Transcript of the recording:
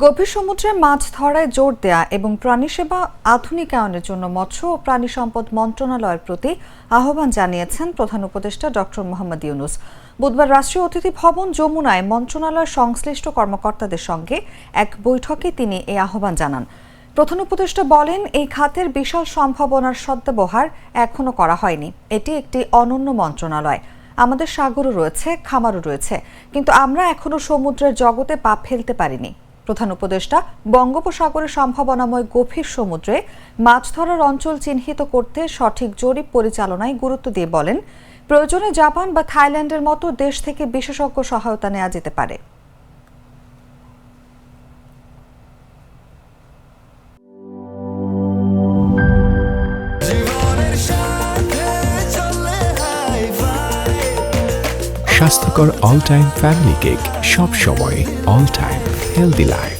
গভীর সমুদ্রে মাছ ধরায় জোর দেয়া এবং প্রাণীসেবা আধুনিকায়নের জন্য মৎস্য ও প্রাণী সম্পদ মন্ত্রণালয়ের প্রতি আহ্বান জানিয়েছেন প্রধান উপদেষ্টা ডক্টর মোহাম্মদ ইউনূস। বুধবার রাষ্ট্রীয় অতিথি ভবন যমুনায় মন্ত্রণালয়ের সংশ্লিষ্ট কর্মকর্তাদের সঙ্গে এক বৈঠকে তিনি এই আহ্বান জানান। প্রধান উপদেষ্টা বলেন, এই খাতের বিশাল সম্ভাবনার সদ্ব্যবহার এখনো করা হয়নি। এটি একটি অনন্য মন্ত্রণালয়। আমাদের সাগরও রয়েছে, খামারও রয়েছে, কিন্তু আমরা এখনো সমুদ্রের জগতে পা ফেলতে পারিনি। প্রধান উপদেষ্টা বঙ্গোপসাগরের সম্ভাবনাময় গভীর সমুদ্রে মাছ ধরার অঞ্চল চিহ্নিত করতে সঠিক জরিপ পরিচালনায় গুরুত্ব দিয়ে বলেন, প্রয়োজনে জাপান বা থাইল্যান্ডের মতো দেশ থেকে বিশেষজ্ঞ সহায়তা নেওয়া যেতে পারে। স্বাস্থ্যকর অল টাইম ফ্যামিলি কেক, সব সময় অল টাইম হেলদি লাইফ।